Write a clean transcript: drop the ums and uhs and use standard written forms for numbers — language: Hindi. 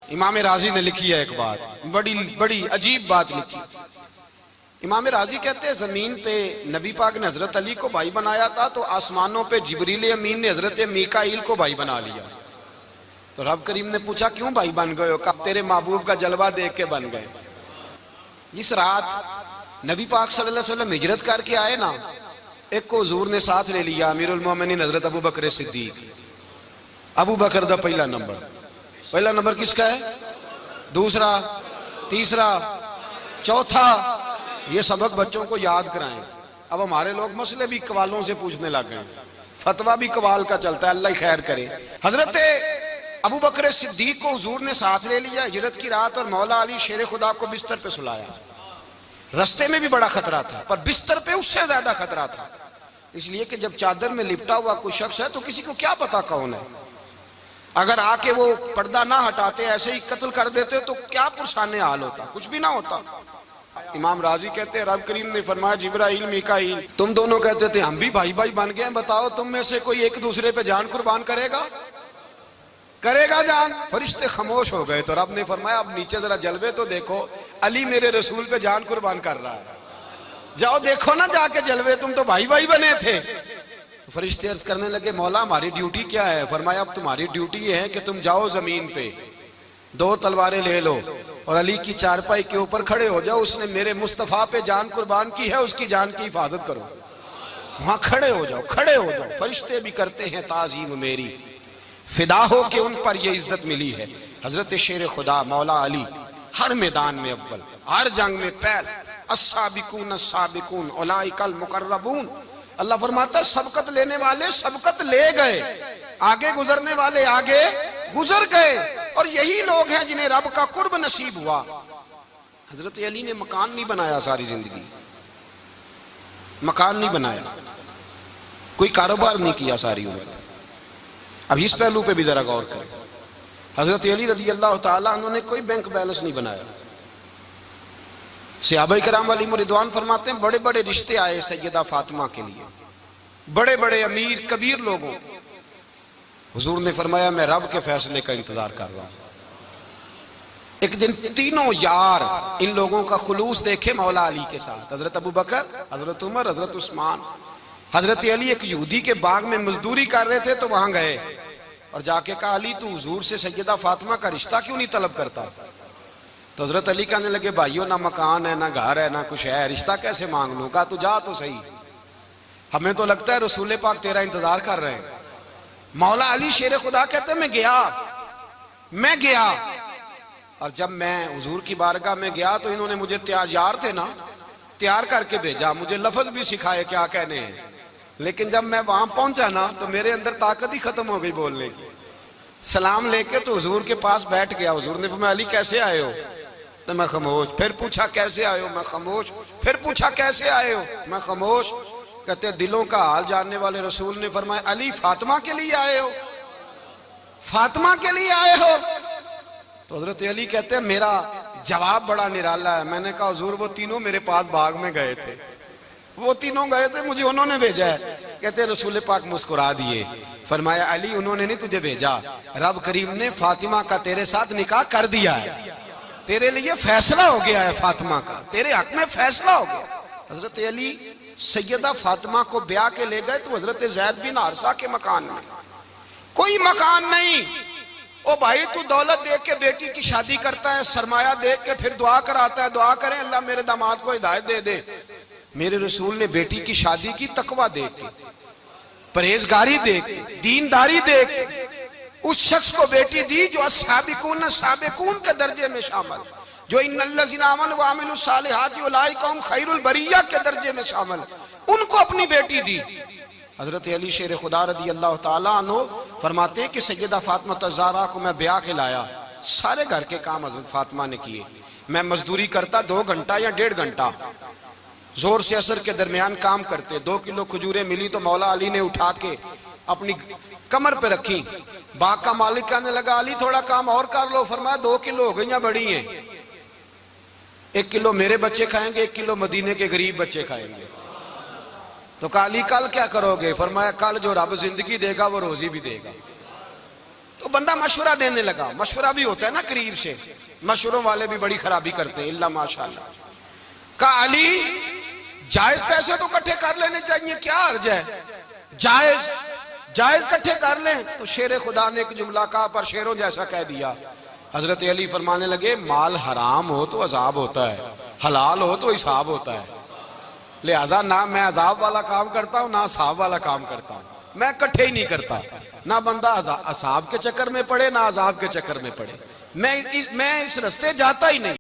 इमाम राजी ने लिखी है एक बात, बड़ी बड़ी अजीब बात लिखी। इमाम राजी कहते हैं जमीन पे नबी पाक ने हजरत अली को भाई बनाया था, तो आसमानों पे जिब्रील अमीन ने हजरत मीकाईल को भाई बना लिया। तो रब करीम ने पूछा क्यों भाई बन गए हो? कब तेरे महबूब का जलवा देख के बन गए। जिस रात नबी पाक सल्लल्लाहु अलैहि वसल्लम हिजरत करके आए ना, एक को हुजूर ने साथ ले लिया, अमीरुल मोमिनीन हजरत अबू बकर सिद्दीक। अबू बकर दा पहला नंबर किसका है? दूसरा, तीसरा, चौथा। ये सबक बच्चों को याद कराएं। अब हमारे लोग मसले भी कवालों से पूछने लग गए, फतवा भी कवाल का चलता है, अल्लाह ही खैर करे। हजरत अबू बकर सिद्दीक को हुजूर ने साथ ले लिया हिजरत की रात, और मौला अली शेर खुदा को बिस्तर पे सुलाया। रस्ते में भी बड़ा खतरा था, पर बिस्तर पे उससे ज्यादा खतरा था, इसलिए कि जब चादर में लिपटा हुआ कोई शख्स है तो किसी को क्या पता कौन है। अगर आके वो पर्दा ना हटाते, ऐसे ही कत्ल कर देते तो क्या पुरसाने हाल होता, कुछ भी ना होता। इमाम राजी कहते हैं रब करीम ने फरमाया जिब्राइल मीकाईल, तुम दोनों कहते थे हम भी भाई भाई बन गए, बताओ तुम में से कोई एक दूसरे पे जान कुर्बान करेगा जान? फरिश्ते खामोश हो गए। तो रब ने फरमाया अब नीचे जरा जलवे तो देखो, अली मेरे रसूल पे जान कुर्बान कर रहा है, जाओ देखो ना जाके जलवे, तुम तो भाई भाई बने थे। तो फरिश्ते अर्ज करने लगे मौला हमारी ड्यूटी क्या है? फरमाया अब तुम्हारी ड्यूटी ये है कि तुम जाओ जमीन पे, दो तलवारें ले लो और अली की चारपाई के ऊपर खड़े हो जाओ, उसने मेरे मुस्तफा पे जान कुर्बान की है, उसकी जान की हिफाजत करो। वहां खड़े हो जाओ। फरिश्ते भी करते हैं ताजीम मेरी, फिदा हो के उन पर ये इज्जत मिली है। हजरत शेर खुदा मौला अली हर मैदान में अव्वल, हर जंग में पहल, अस्साबिकून अस्साबिकून उलाइकल मुकर्रबून। अल्लाह फरमाता सबकत लेने वाले सबकत ले गए, आगे गुजरने वाले आगे गुजर गए, और यही लोग हैं जिन्हें रब का कुर्ब नसीब हुआ। हजरत अली ने मकान नहीं बनाया, सारी जिंदगी मकान नहीं बनाया, कोई कारोबार नहीं किया सारी उम्र। अब इस पहलू पे भी जरा गौर करें। हजरत अली रज़ी अल्लाह ताला उन्होंने कोई बैंक बैलेंस नहीं बनाया। सहाबा किराम अलैहिम रिदवान फरमाते हैं बड़े बड़े रिश्ते आए सैयदा फातिमा के लिए, बड़े बड़े अमीर कबीर लोगों। हुजूर ने फरमाया मैं रब के फैसले का इंतजार कर रहा हूं। एक दिन तीनों यार इन लोगों का खुलूस देखे मौला अली के साथ, हजरत अबू बकर, हजरत उमर, हजरत उस्मान। हजरत अली एक यहूदी के बाग में मजदूरी कर रहे थे, तो वहां गए और जाके कहा अली तू हुजूर से सैयदा फातिमा का रिश्ता क्यों नहीं तलब करता? तो हजरत अली कहने लगे भाइयों ना मकान है, ना घर है, ना कुछ है, रिश्ता कैसे मांग लूं? कहा तू जा तो सही, हमें तो लगता है रसूल पाक तेरा इंतजार कर रहे हैं। मौला अली शेर खुदा कहते मैं गया और जब मैं हुजूर की बारगाह में गया तो इन्होंने मुझे यार थे ना, तैयार करके भेजा, मुझे लफ्ज भी सिखाए क्या कहने हैं, लेकिन जब मैं वहां पहुंचा ना तो मेरे अंदर ताकत ही खत्म हो गई बोलने की। सलाम लेके तो हुजूर के पास बैठ गया। हुजूर ने फरमाया अली कैसे आए हो? तो मैं खामोश। फिर पूछा कैसे आए हो? मैं खामोश। फिर पूछा कैसे आए हो? मैं खामोश। कहते दिलों का हाल जानने वाले रसूल ने फरमाया अली फातिमा के लिए आए हो? फातिमा के लिए आए हो? तो हजरत अली कहते हैं मेरा जवाब बड़ा निराला है। मैंने कहा हुजूर वो तीनों मेरे पास बाग में गए थे, वो तीनों गए थे, मुझे उन्होंने भेजा है। कहते रसूल पाक मुस्कुरा दिए, फरमाया अली उन्होंने नहीं तुझे भेजा, रब करीम ने फातिमा का तेरे साथ निकाह कर दिया है, तेरे लिए फैसला हो गया है, फातिमा का तेरे हक में फैसला हो गया। हजरत अली सैयदा फातिमा को ब्याह के ले गए तो हजरत ज़ैद बिन हारिसा के मकान में, कोई मकान नहीं। ओ भाई तू दौलत देख के बेटी की शादी करता है, सरमाया देख के फिर दुआ कराता है, दुआ करें अल्लाह मेरे दामाद को हिदायत दे दे। मेरे रसूल ने बेटी की शादी की तकवा देख के, परहेजगारी देख के, दीनदारी देख के उस शख्स को बेटी दी जो अस्साबिकून साबिकून के दर्जे में शामिल, जो इन्नल्लज़ीना आमनू व अमिलुस सालिहाति उलाइका हुम खैरुल बरिया के दर्जे में शामिल, उनको अपनी बेटी दी। हजरत अली शेर खुदा रज़ी अल्लाह ताला अन्हु फरमाते कि सैयदा फातिमा ज़हरा को मैं ब्याह के लाया, सारे घर के काम हजरत फातिमा ने किए। मैं मजदूरी करता 2 घंटा या 1.5 घंटा, जोर से असर के दरमियान काम करते। 2 किलो खजूरें मिली तो मौला अली ने उठा के अपनी कमर पे रखी। बाग का मालिक कहने लगा अली थोड़ा काम और कर लो। फरमाया 2 किलो हो गई, बड़ी हैं, 1 किलो मेरे बच्चे खाएंगे, 1 किलो मदीने के गरीब बच्चे खाएंगे। तो कहा अली कल क्या करोगे? फरमाया कल जो रब जिंदगी देगा वो रोजी भी देगा। तो बंदा मशवरा देने लगा। मशवरा भी होता है ना करीब से, मशवरों वाले भी बड़ी खराबी करते हैं, इल्ला माशाअल्लाह। कहा अली जायज पैसे तो इकट्ठे कर लेने चाहिए, क्या अर्ज है, जायज जायज इकट्ठे कर लें। तो शेर खुदा ने एक जुमला कहा पर शेरों जैसा कह दिया। हजरत अली फरमाने लगे माल हराम हो तो अजाब होता है, हलाल हो तो हिसाब होता है। लिहाजा ना मैं अजाब वाला काम करता हूं ना हिसाब वाला काम करता हूं, मैं इकट्ठे ही नहीं करता। ना बंदा असाब के चक्कर में पड़े ना अजाब के चक्कर में पड़े, मैं इस रास्ते जाता ही नहीं।